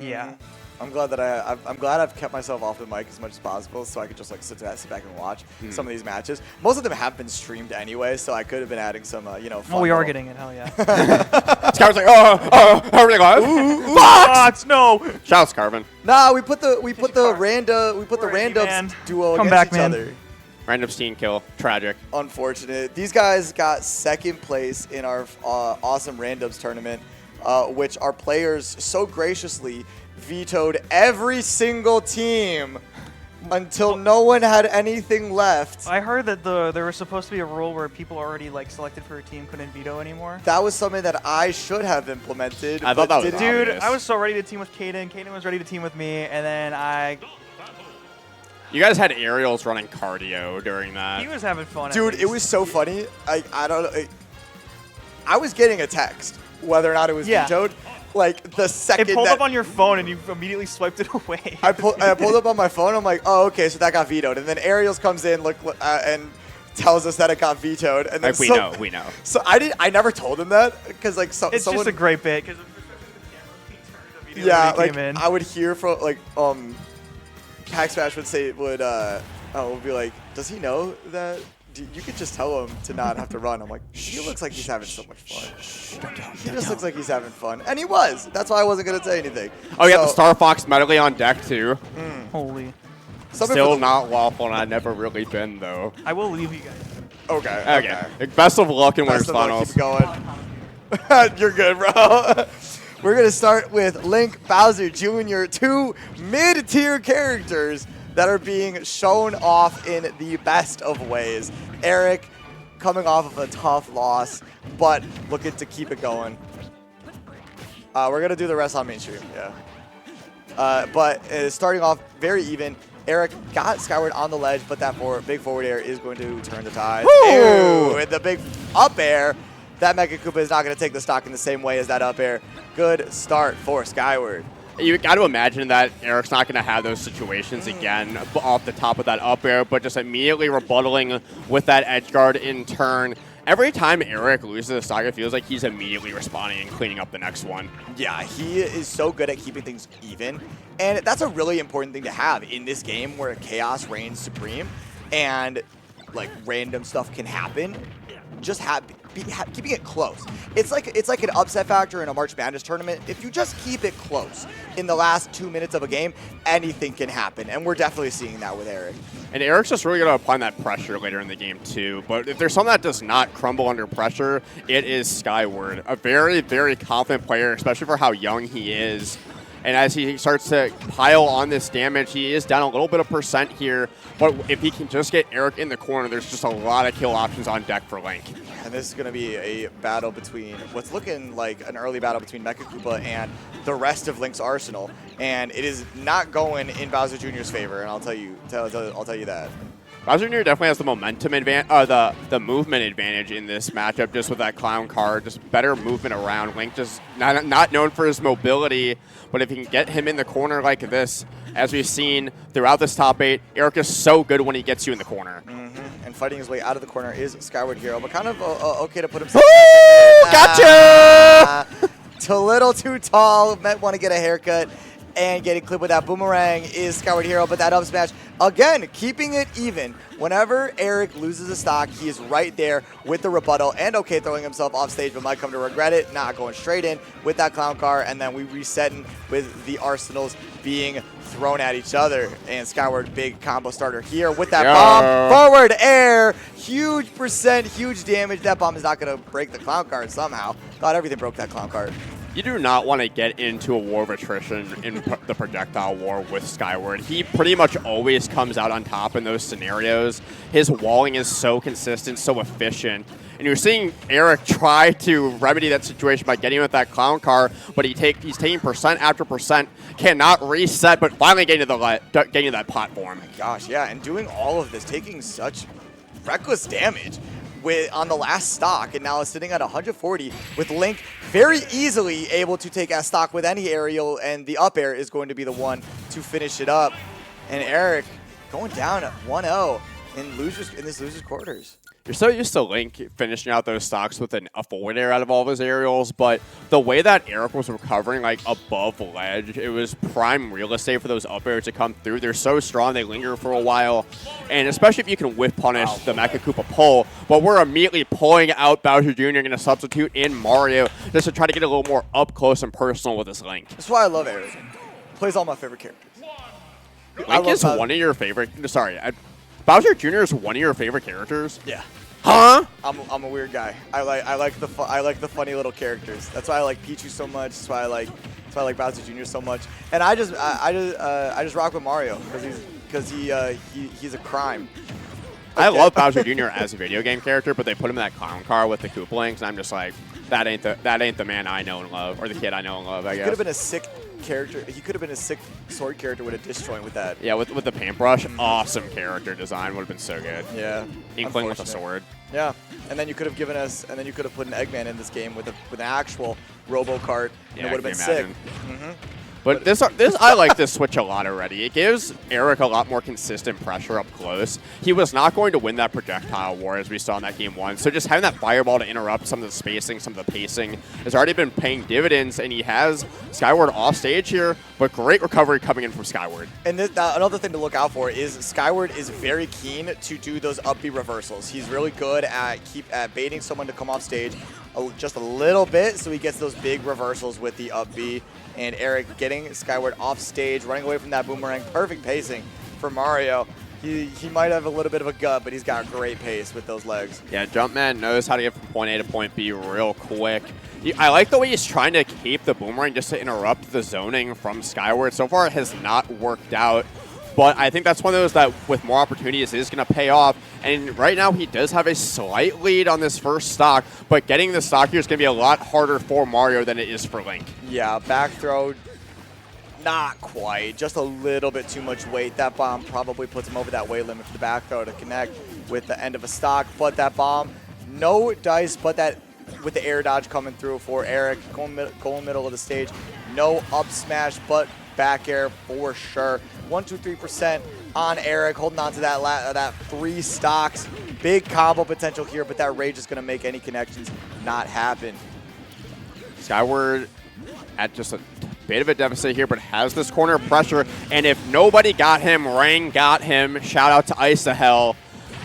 Yeah. I'm glad that I'm glad I've kept myself off the mic as much as possible, so I could just like sit back and watch some of these matches. Most of them have been streamed anyway, so I could have been adding some, fun Oh, we are getting it. Hell yeah. Skyward's like, how are they going? Fox, no. Shout out Scarvin. Nah, we put the randoms duo Come against back, each man. other. Random steam kill. Tragic. Unfortunate. These guys got second place in our awesome randoms tournament, which our players so graciously vetoed every single team until no one had anything left. I heard that there was supposed to be a rule where people already like selected for a team couldn't veto anymore. That was something that I should have implemented. I thought that was Dude, obvious. I was so ready to team with Kaden. Kaden was ready to team with me, and then You guys had aerials running cardio during that. he was having fun. Dude, it was so funny. I don't know. I was getting a text whether or not it was vetoed. Like the second It pulled up on your phone and you immediately swiped it away. I pulled up on my phone. I'm like, oh, okay, so that got vetoed. And then Ariels comes in, and tells us that it got vetoed. And then Like, we know. So I never told him that because like It's someone. just a great bit because Yeah, like I would hear from like Pack Smash would be like, does he know that? You could just tell him to not have to run. I'm like, he looks like he's having so much fun. He just looks like he's having fun. And he was. That's why I wasn't going to say anything. Oh, yeah, the Star Fox medley on deck, too. Holy. Still not lawful, and I've never really been, though. I will leave you guys. Okay. Best of luck in Winners Best of luck. Finals. Keep going. You're good, bro. We're going to start with Link, Bowser Jr., two mid-tier characters that are being shown off in the best of ways. Eric coming off of a tough loss, but looking to keep it going. We're going to do the rest on mainstream, yeah. But starting off very even, Eric got Skyward on the ledge, but that big forward air is going to turn the tide. Ew, with the big up air, that Mega Koopa is not going to take the stock in the same way as that up air. Good start for Skyward. You got to imagine that Eric's not going to have those situations again off the top of that up air, but just immediately rebuttaling with that edge guard in turn. Every time Eric loses a stock, it feels like he's immediately responding and cleaning up the next one. Yeah, he is so good at keeping things even, and that's a really important thing to have in this game where chaos reigns supreme and like random stuff can happen. Just keeping it close. It's like an upset factor in a March Madness tournament. If you just keep it close in the last 2 minutes of a game, anything can happen, and we're definitely seeing that with Eric. And Eric's just really going to apply that pressure later in the game, too. But if there's something that does not crumble under pressure, it is Skyward. A very, very confident player, especially for how young he is. And as he starts to pile on this damage, he is down a little bit of percent here. But if he can just get Eric in the corner, there's just a lot of kill options on deck for Link. And this is going to be a battle between what's looking like an early battle between Mecha Koopa and the rest of Link's arsenal. And it is not going in Bowser Jr.'s favor, and I'll tell you that. Bowser Jr. definitely has the momentum advantage, the movement advantage in this matchup, just with that clown card, just better movement around. Link just not known for his mobility, but if he can get him in the corner like this, as we've seen throughout this top 8, Eric is so good when he gets you in the corner. And fighting his way out of the corner is Skyward Hero, but kind of okay to put himself. Gotcha! A little too tall. Might want to get a haircut. And getting clipped with that boomerang is Skyward Hero, but that up smash, again, keeping it even. Whenever Eric loses a stock, he is right there with the rebuttal and okay throwing himself off stage, but might come to regret it, not going straight in with that clown car, and then we resetting with the arsenals being thrown at each other. And Skyward, big combo starter here with that bomb. Forward air, huge percent, huge damage. That bomb is not going to break the clown card somehow. Thought everything broke that clown card. You do not want to get into a war of attrition in the projectile war with Skyward. He pretty much always comes out on top in those scenarios. His walling is so consistent, so efficient. And you're seeing Eric try to remedy that situation by getting with that clown car, but he's taking percent after percent, cannot reset, but finally getting to that platform. Oh my gosh, yeah, and doing all of this, taking such reckless damage on the last stock, and now is sitting at 140 with Link very easily able to take a stock with any aerial, and the up air is going to be the one to finish it up. And Eric going down at 1-0 in this loser's quarters. you're so used to Link finishing out those stocks with a forward air out of all of his aerials, but the way that Eric was recovering like above the ledge, it was prime real estate for those up airs to come through. They're so strong, they linger for a while, and especially if you can whiff punish the Mecha Koopa pull, but we're immediately pulling out Bowser Jr. going to substitute in Mario just to try to get a little more up close and personal with this Link. That's why I love Eric. Plays all my favorite characters. Link is one of your favorite. Sorry, Bowser Jr. is one of your favorite characters. Yeah. Huh? I'm a weird guy. I like the funny little characters. That's why I like Pichu so much. That's why I like Bowser Jr. so much. And I just rock with Mario because he's a crime. I love Bowser Jr. as a video game character, but they put him in that clown car with the Koopalings, and I'm just like, that ain't the man I know and love, or the kid I know and love. I guess. Could have been a sick character. He could have been a sick sword character with a disjoint with that. Yeah, with the paintbrush, awesome character design would have been so good. Yeah. Inkling with a sword. Yeah, and then you could have given us, and then you could have put an Eggman in this game with an actual Robo Kart, and it would have been sick. But this I like this switch a lot already. It gives Eric a lot more consistent pressure up close. He was not going to win that projectile war as we saw in that game 1. So just having that fireball to interrupt some of the spacing, some of the pacing has already been paying dividends, and he has Skyward off stage here, but great recovery coming in from Skyward. And another thing to look out for is Skyward is very keen to do those up B reversals. He's really good at baiting someone to come off stage just a little bit, so he gets those big reversals with the up B. And Eric getting Skyward off stage, running away from that boomerang. Perfect pacing for Mario. He might have a little bit of a gut, but he's got great pace with those legs. Yeah, Jumpman knows how to get from point A to point B real quick. I like the way he's trying to keep the boomerang just to interrupt the zoning from Skyward. So far, it has not worked out. But I think that's one of those that, with more opportunities, is going to pay off. And right now, he does have a slight lead on this first stock, but getting the stock here is going to be a lot harder for Mario than it is for Link. Yeah, back throw, not quite. Just a little bit too much weight. That bomb probably puts him over that weight limit for the back throw to connect with the end of a stock. But that bomb, no dice, but that with the air dodge coming through for Eric, going middle of the stage. No up smash, but back air for sure. 1-2-3% on Eric, holding on to that 3 stocks. Big combo potential here, but that rage is going to make any connections not happen. Skyward at just a bit of a deficit here, but has this corner pressure. And if nobody got him, Rang got him. Shout out to Ice to Hell.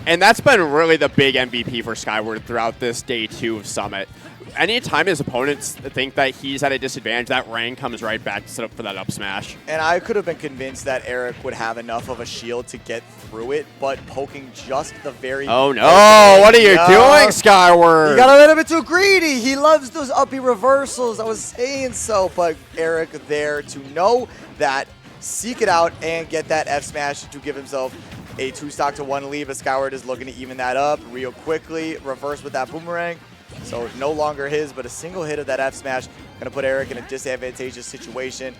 And that's been really the big MVP for Skyward throughout this day 2 of Summit. Anytime his opponents think that he's at a disadvantage, that Rang comes right back to set up for that up smash. And I could have been convinced that Eric would have enough of a shield to get through it, but poking just the very... Oh no, what are you doing, Skyward? You got a little bit too greedy. He loves those uppy reversals. I was saying so, but Eric there to know that, seek it out, and get that F smash to give himself a 2 stock to 1 lead. But Skyward is looking to even that up real quickly. Reverse with that boomerang. So no longer his, but a single hit of that F smash going to put Eric in a disadvantageous situation.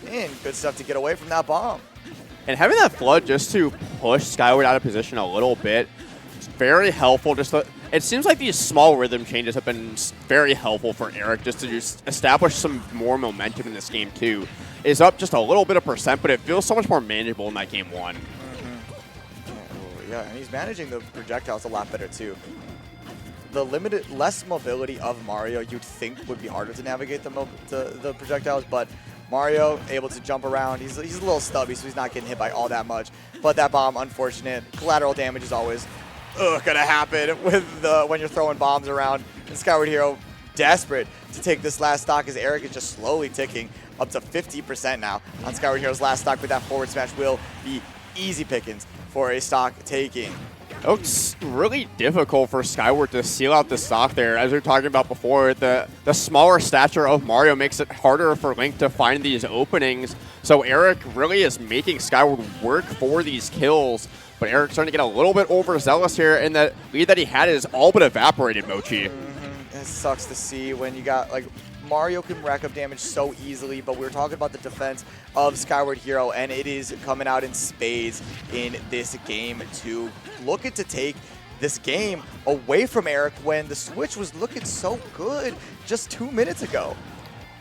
And good stuff to get away from that bomb. And having that flood just to push Skyward out of position a little bit, it's very helpful. It seems like these small rhythm changes have been very helpful for Eric just to establish some more momentum in this game too. Is up just a little bit of percent, but it feels so much more manageable in that game 1. Yeah, and he's managing the projectiles a lot better too. The less mobility of Mario, you'd think would be harder to navigate the projectiles, but Mario able to jump around. He's a little stubby, so he's not getting hit by all that much. But that bomb, unfortunate. Collateral damage is always gonna happen with when you're throwing bombs around. And Skyward Hero desperate to take this last stock as Eric is just slowly ticking up to 50% now on Skyward Hero's last stock, but that forward smash will be easy pickings for a stock taking. It's really difficult for Skyward to seal out the stock there. As we were talking about before, the smaller stature of Mario makes it harder for Link to find these openings. So Eric really is making Skyward work for these kills. But Eric's starting to get a little bit overzealous here, and the lead that he had is all but evaporated, Mochi. It sucks to see when you got, like, Mario can rack up damage so easily, but we were talking about the defense of Skyward Hero, and it is coming out in spades in this game too. Looking to take this game away from Eric when the switch was looking so good just 2 minutes ago.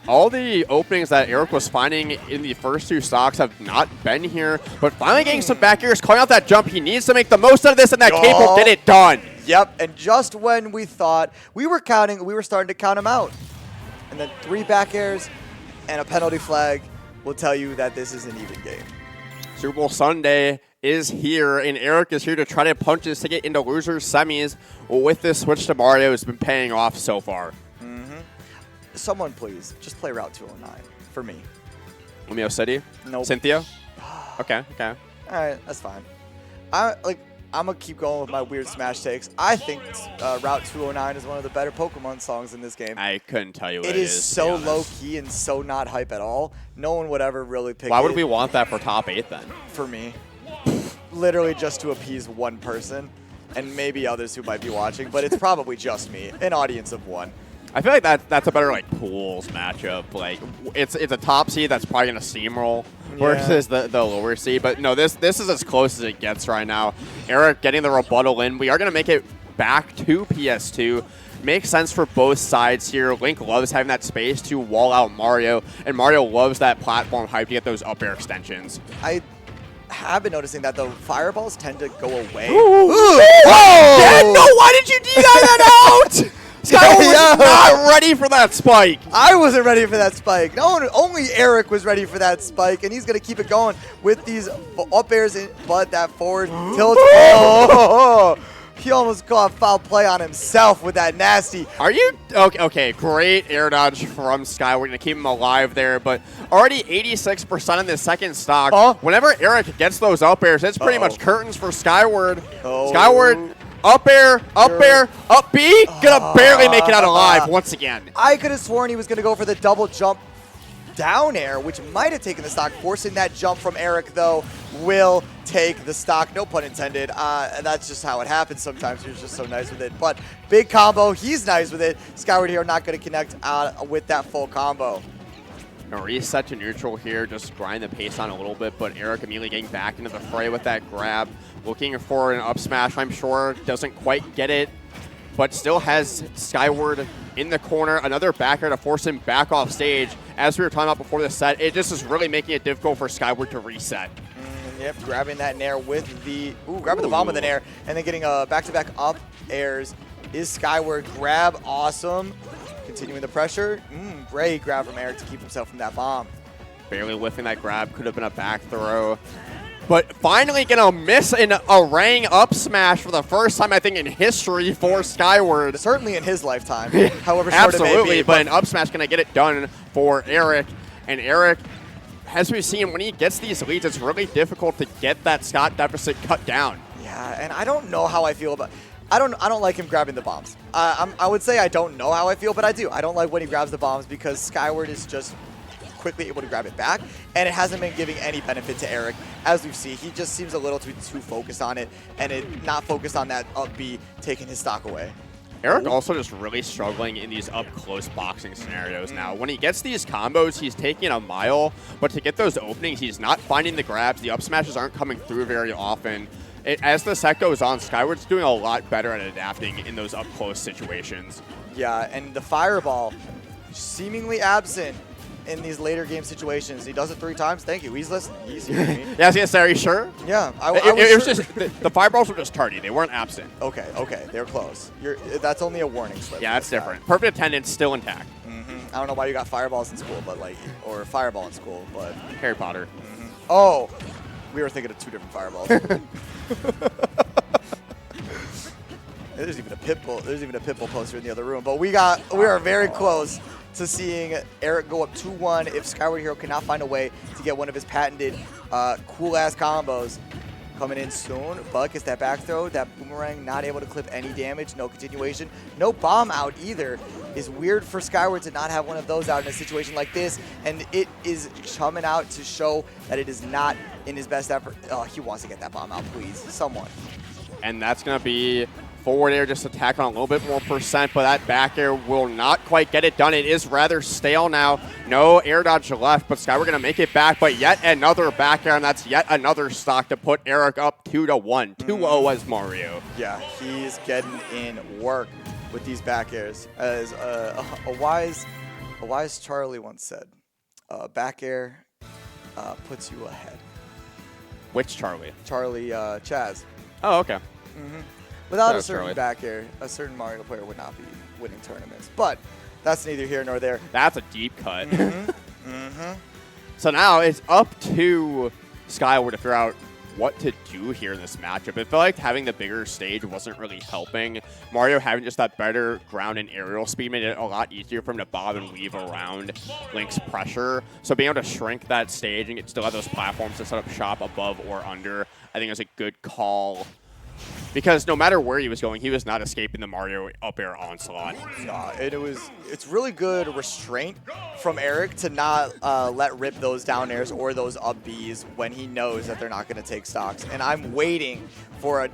All the openings that Eric was finding in the first 2 stocks have not been here, but finally getting some back airs, calling out that jump. He needs to make the most out of this, and that cape will get it done. Yep, and just when we thought we were starting to count him out. And then 3 back airs and a penalty flag will tell you that this is an even game. Super Bowl Sunday is here, and Eric is here to try to punch his ticket into losers semis. With this switch to Mario, it's been paying off so far. Someone please, just play Route 209 for me. Romeo City? Nope. Cynthia? Okay. All right, that's fine. I'm gonna keep going with my weird Smash takes. I think Route 209 is one of the better Pokemon songs in this game. I couldn't tell you what it is so low key and so not hype at all. No one would ever really pick it. Why would we want that for top 8 then? For me. Literally just to appease one person and maybe others who might be watching, but it's probably just me, an audience of 1. I feel like that's a better pools matchup. Like it's a top seed that's probably gonna steamroll versus the lower seed. But no, this is as close as it gets right now. Eric getting the rebuttal in. We are gonna make it back to PS2. Makes sense for both sides here. Link loves having that space to wall out Mario, and Mario loves that platform hype to get those up air extensions. I have been noticing that the fireballs tend to go away. Whoa! No, why did you DI that out? Skyward was not ready for that spike. I wasn't ready for that spike. No one, only Eric was ready for that spike, and he's going to keep it going with these up airs, but that forward tilt. Oh, he almost got foul play on himself with that nasty. Are you? Okay, great air dodge from Skyward to keep him alive there, but already 86% in the second stock. Whenever Eric gets those up airs, it's pretty much curtains for Skyward. Skyward. Up air, up B, gonna barely make it out alive once again. I could have sworn he was gonna go for the double jump down air, which might have taken the stock. Forcing that jump from Eric, though, will take the stock. No pun intended. And that's just how it happens sometimes. You're just so nice with it. But big combo, he's nice with it. Skyward here not gonna connect with that full combo. A reset to neutral here, just grind the pace on a little bit, but Eric immediately getting back into the fray with that grab. Looking for an up smash, I'm sure. Doesn't quite get it, but still has Skyward in the corner. Another backer to force him back off stage. As we were talking about before the set, it just is really making it difficult for Skyward to reset. Yep, grabbing that nair with the, grabbing the bomb with the nair, and then getting back-to-back up airs is Skyward. Grab, awesome. Continuing the pressure. Great grab from Eric to keep himself from that bomb. Barely whiffing that grab. Could have been a back throw. But finally gonna miss an Orang up smash for the first time, I think, in history for Skyward. Certainly in his lifetime, however short it may be. Absolutely, but an up smash gonna get it done for Eric. And Eric, as we've seen, when he gets these leads, it's really difficult to get that Scott deficit cut down. Yeah, and I don't know how I feel about. I don't like him grabbing the bombs. I would say I don't know how I feel, but I do. I don't like when he grabs the bombs because Skyward is just quickly able to grab it back, and it hasn't been giving any benefit to Eric. As we've seen, he just seems a little too focused on it, and not focused on that up B taking his stock away. Eric also just really struggling in these up-close boxing scenarios now. When he gets these combos, he's taking a mile, but to get those openings, he's not finding the grabs. The up smashes aren't coming through very often. As the set goes on, Skyward's doing a lot better at adapting in those up-close situations. Yeah, and the fireball seemingly absent in these later game situations. He does it 3 times. Thank you. He's listening. He's hearing me. Yeah, I was going to say, are you sure? Yeah. It was just, the fireballs were just tardy. They weren't absent. Okay. They're close. That's only a warning slip. Yeah, that's different. Perfect attendance, still intact. I don't know why you got fireballs in school, but or fireball in school, but. Harry Potter. Oh, we were thinking of 2 different fireballs. There's even a pitbull. There's even a pitbull poster in the other room. But we are very close to seeing Eric go up 2-1 if Skyward Hero cannot find a way to get one of his patented cool-ass combos. Coming in soon. Buck gets that back throw. That boomerang not able to clip any damage. No continuation. No bomb out either. It's weird for Skyward to not have one of those out in a situation like this. And it is coming out to show that it is not in his best effort. Oh, he wants to get that bomb out, please. Someone. And that's going to be forward air, just attack on a little bit more percent, but that back air will not quite get it done. It is rather stale now. No air dodge left, but Skyward going to make it back, but yet another back air, and that's yet another stock to put Eric up 2-1. 2-0 as Mario. Yeah, he's getting in work with these back airs. As a wise Charlie once said, back air puts you ahead. Which Charlie? Charlie Chaz. Oh, okay. Without a That's certain early. back air, a certain Mario player would not be winning tournaments. But that's neither here nor there. That's a deep cut. Mm-hmm. So now it's up to Skyward to figure out what to do here in this matchup. It felt like having the bigger stage wasn't really helping. Mario having just that better ground and aerial speed made it a lot easier for him to bob and weave around Link's pressure. So being able to shrink that stage and still have those platforms to set up shop above or under, I think is a good call. Because no matter where he was going, he was not escaping the Mario up air onslaught. Nah, it's really good restraint from Eric to not let rip those down airs or those up Bs when he knows that they're not going to take stocks. And I'm waiting for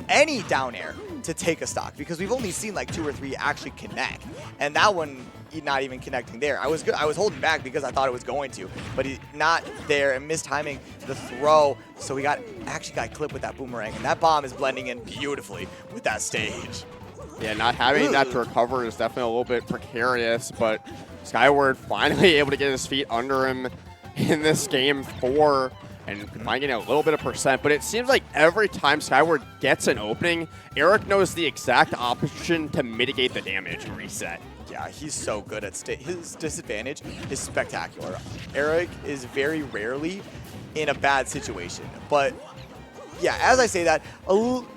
any down air to take a stock because we've only seen like 2 or 3 actually connect, and that one not even connecting there. I was holding back because I thought it was going to, but he's not there and mistiming the throw. So we actually got clipped with that boomerang, and that bomb is blending in beautifully with that stage. Yeah, not having that to recover is definitely a little bit precarious, but Skyward finally able to get his feet under him in this game 4 and might get a little bit of percent, but it seems like every time Skyward gets an opening, Eric knows the exact option to mitigate the damage and reset. Yeah, he's so good at his disadvantage is spectacular. Eric is very rarely in a bad situation, but yeah, as I say that,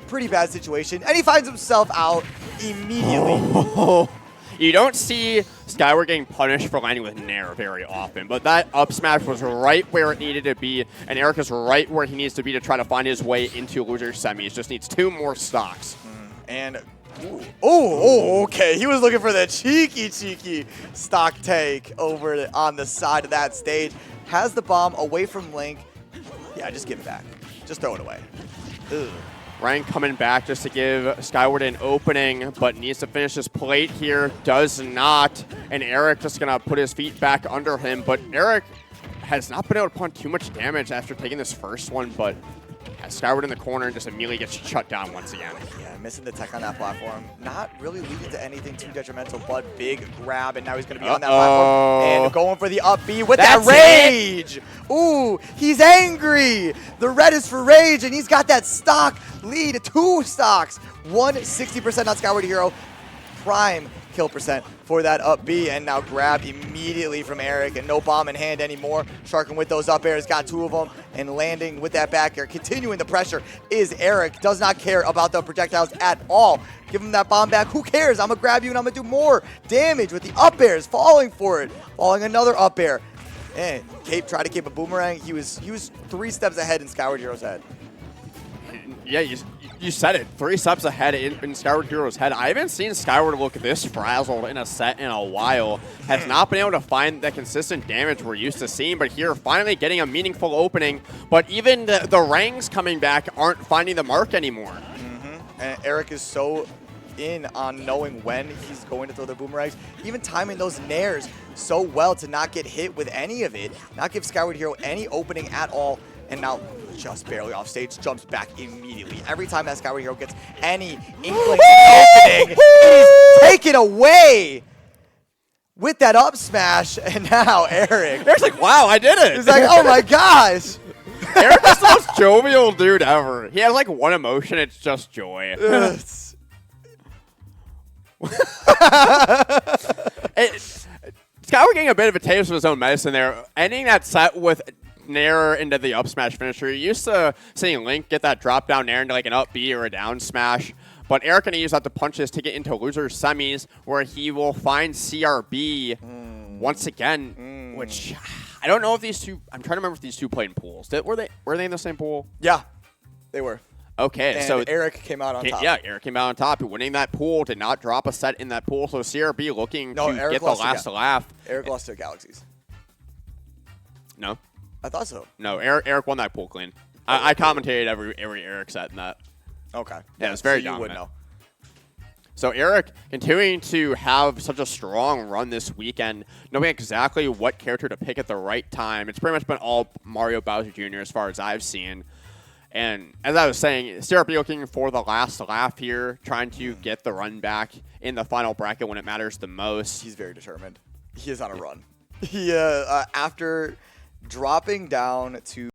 pretty bad situation, and he finds himself out immediately. Oh. You don't see Skyward getting punished for landing with Nair very often, but that up smash was right where it needed to be, and Eric is right where he needs to be to try to find his way into loser semis. Just needs 2 more stocks. And, okay. He was looking for the cheeky stock take over on the side of that stage. Has the bomb away from Link. Yeah, just give it back. Just throw it away. Ugh. Ryan coming back just to give Skyward an opening, but needs to finish his plate here. Does not. And Eric just going to put his feet back under him. But Eric has not been able to put too much damage after taking this first one, but has Skyward in the corner and just immediately gets shut down once again. Yeah, missing the tech on that platform. Not really leading to anything too detrimental, but big grab, and now he's going to be on that platform and going for the up B with that rage. Ooh, he's angry. The red is for rage, and he's got that stock lead, 2 stocks. 160% on Skyward Hero. Prime kill percent for that up B, and now grab immediately from Eric, and no bomb in hand anymore. Sharking with those up airs, got 2 of them, and landing with that back air. Continuing the pressure is Eric. Does not care about the projectiles at all. Give him that bomb back. Who cares? I'm gonna grab you and I'm gonna do more damage with the up airs. Falling for it. Falling another up air. And Cape tried to keep a boomerang. He was 3 steps ahead in Skyward Hero's head. Yeah, you said it. 3 steps ahead in Skyward Hero's head. I haven't seen Skyward look this frazzled in a set in a while. Has not been able to find that consistent damage we're used to seeing, but here finally getting a meaningful opening. But even the rangs coming back aren't finding the mark anymore. And Eric is so in on knowing when he's going to throw the boomerangs, even timing those nairs so well to not get hit with any of it, not give Skyward Hero any opening at all, and now just barely off stage, jumps back immediately. Every time that Skyward Hero gets any inkling opening, he's taken away with that up smash, and now Eric. Eric's like, wow, I did it. He's like, oh my gosh. Eric is the most jovial dude ever. He has like one emotion, it's just joy. Skyward getting a bit of a taste of his own medicine there. Ending that set with Nair into the up smash finisher. You're used to seeing Link get that drop down Nair into like an up B or a down smash. But Eric going to use that to punch his ticket into loser semis, where he will find CRB once again, which I don't know if these two, I'm trying to remember if these two played in pools. Were they in the same pool? Yeah, they were. Okay, and so Eric came out on top. Yeah, Eric came out on top. Winning that pool, did not drop a set in that pool. So CRB looking to Eric get the last laugh. Eric lost to Galaxies. No? I thought so. No, Eric won that pool clean. I commentated every Eric set in that. Okay. Yeah, it was very dominant. You would know. So Eric continuing to have such a strong run this weekend, knowing exactly what character to pick at the right time. It's pretty much been all Mario Bowser Jr. as far as I've seen. And as I was saying, CRB looking for the last laugh here, trying to get the run back in the final bracket when it matters the most. He's very determined. He is on a run. He after dropping down to